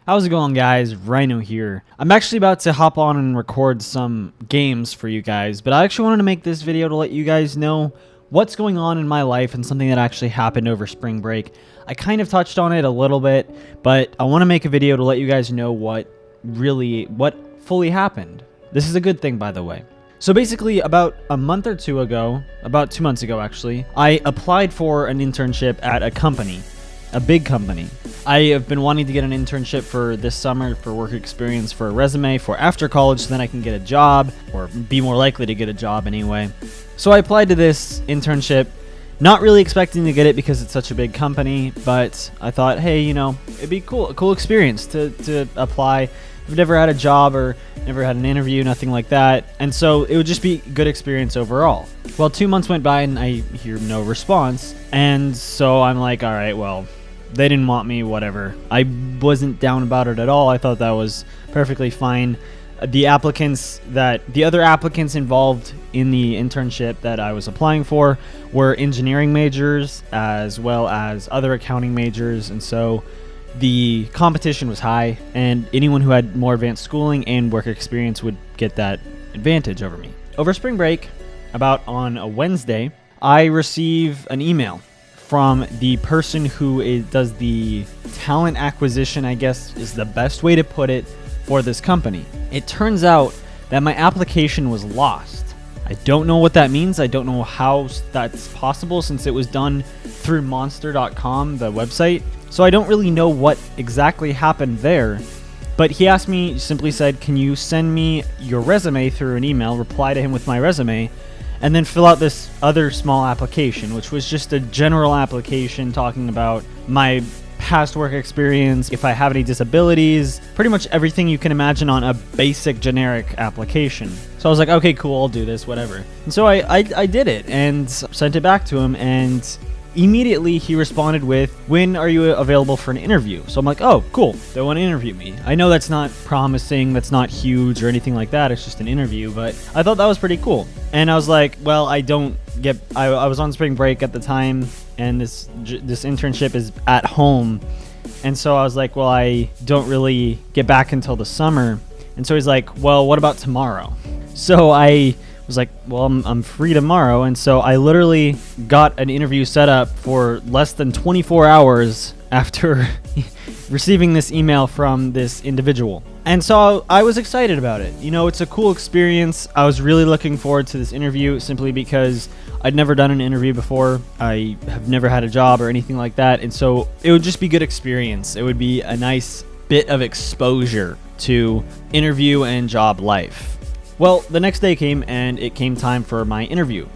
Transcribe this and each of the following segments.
How's it going, guys? Rhino here. I'm actually about to hop on and record some games for you guys, but I actually wanted to make this video to let you guys know what's going on in my life and something that actually happened over spring break. I kind of touched on it a little bit, but I want to make a video to let you guys know what fully happened. This is a good thing, by the way. So basically, about a month or two ago, about 2 months ago actually, I applied for an internship at a company. A big company. I have been wanting to get an internship for this summer for work experience for a resume for after college so then I can get a job or be more likely to get a job anyway. So I applied to this internship, not really expecting to get it because it's such a big company, but I thought, hey, you know, it'd be a cool experience to apply. I've never had a job or never had an interview, nothing like that. And so it would just be good experience overall. Well, 2 months went by and I hear no response. And so I'm like, all right, well, they didn't want me, whatever. I wasn't down about it at all. I thought that was perfectly fine. The other applicants involved in the internship that I was applying for were engineering majors as well as other accounting majors. And so the competition was high, and anyone who had more advanced schooling and work experience would get that advantage over me. Over spring break, about on a Wednesday, I receive an email from the person who does the talent acquisition, I guess is the best way to put it, for this company. It turns out that my application was lost. I don't know what that means. I don't know how that's possible since it was done through monster.com, the website. So I don't really know what exactly happened there. But he asked me, simply said, can you send me your resume through an email, reply to him with my resume, and then fill out this other small application, which was just a general application talking about my past work experience, if I have any disabilities, pretty much everything you can imagine on a basic generic application. So I was like, okay, cool, I'll do this, whatever. And so I did it and sent it back to him, and immediately he responded with, when are you available for an interview? So I'm like, oh, cool, they want to interview me. I know that's not promising, that's not huge or anything like that, it's just an interview, but I thought that was pretty cool. And I was like, well, I was on spring break at the time, and this internship is at home. And so I was like, well, I don't really get back until the summer. And so he's like, well, what about tomorrow? So I was like, well, I'm free tomorrow. And so I literally got an interview set up for less than 24 hours after receiving this email from this individual. And so I was excited about it. You know, it's a cool experience. I was really looking forward to this interview simply because I'd never done an interview before. I have never had a job or anything like that. And so it would just be good experience. It would be a nice bit of exposure to interview and job life. Well, the next day came and it came time for my interview.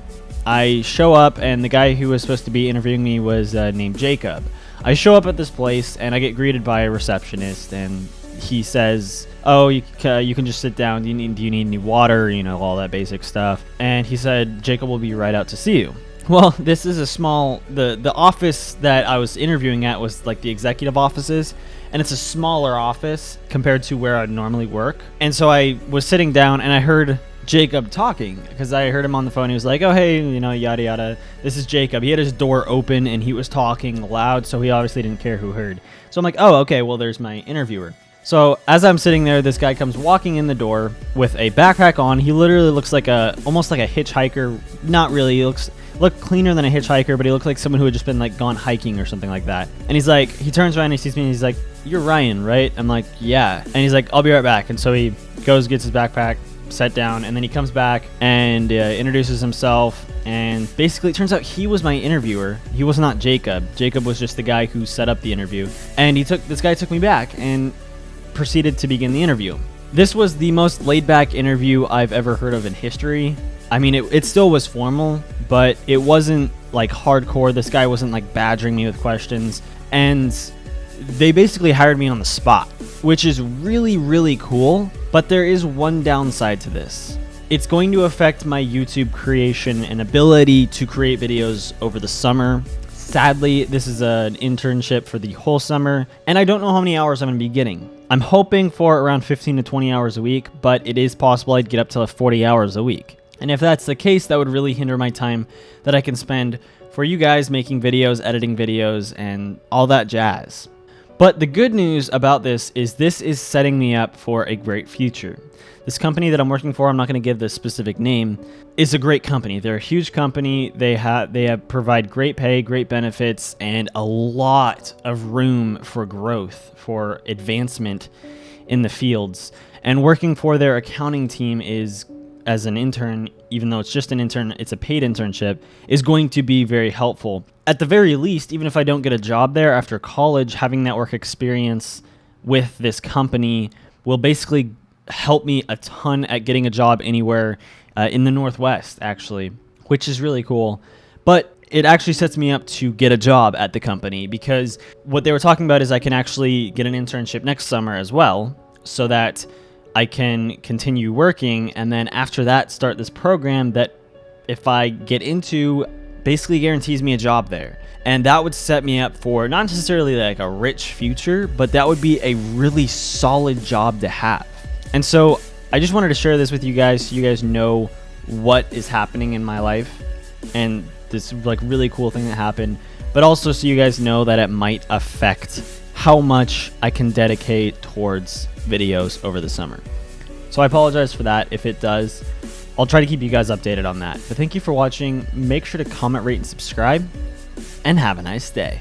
I show up and the guy who was supposed to be interviewing me was named Jacob. I show up at this place and I get greeted by a receptionist, and he says, oh, you can just sit down. Do you need any water? You know, all that basic stuff. And he said, Jacob will be right out to see you. Well, this is a small, the office that I was interviewing at was like the executive offices, and it's a smaller office compared to where I'd normally work. And so I was sitting down and I heard Jacob talking because I heard him on the phone. He was like, oh, hey, you know, yada, yada. This is Jacob. He had his door open and he was talking loud, so he obviously didn't care who heard. So I'm like, oh, okay, well, there's my interviewer. So as I'm sitting there, this guy comes walking in the door with a backpack on. He literally looks like almost like a hitchhiker. Not really. He looked cleaner than a hitchhiker, but he looked like someone who had just been like gone hiking or something like that. And he's like, he turns around and he sees me and he's like, you're Ryan, right? I'm like, yeah. And he's like, I'll be right back. And so he goes, gets his backpack, sat down, and then he comes back and introduces himself. And basically, it turns out he was my interviewer. He was not Jacob. Jacob was just the guy who set up the interview. And this guy took me back and proceeded to begin the interview. This was the most laid-back interview I've ever heard of in history. I mean, it still was formal, but it wasn't like hardcore. This guy wasn't like badgering me with questions, and they basically hired me on the spot, which is really, really cool. But there is one downside to this. It's going to affect my YouTube creation and ability to create videos over the summer. Sadly, this is an internship for the whole summer, and I don't know how many hours I'm going to be getting. I'm hoping for around 15 to 20 hours a week, but it is possible I'd get up to 40 hours a week. And if that's the case, that would really hinder my time that I can spend for you guys making videos, editing videos, and all that jazz. But the good news about this is setting me up for a great future. This company that I'm working for, I'm not going to give the specific name, is a great company. They're a huge company. They provide great pay, great benefits, and a lot of room for growth, for advancement in the fields. And working for their accounting team is, as an intern, even though it's just an intern, it's a paid internship, is going to be very helpful. At the very least, even if I don't get a job there after college, having that work experience with this company will basically help me a ton at getting a job anywhere in the Northwest, actually, which is really cool. But it actually sets me up to get a job at the company, because what they were talking about is I can actually get an internship next summer as well, so that I can continue working, and then after that start this program that, if I get into, basically guarantees me a job there. And that would set me up for not necessarily like a rich future, but that would be a really solid job to have. And so I just wanted to share this with you guys, so you guys know what is happening in my life and this like really cool thing that happened, but also so you guys know that it might affect how much I can dedicate towards videos over the summer. So I apologize for that if it does. I'll try to keep you guys updated on that. But thank you for watching. Make sure to comment, rate, and subscribe, and have a nice day.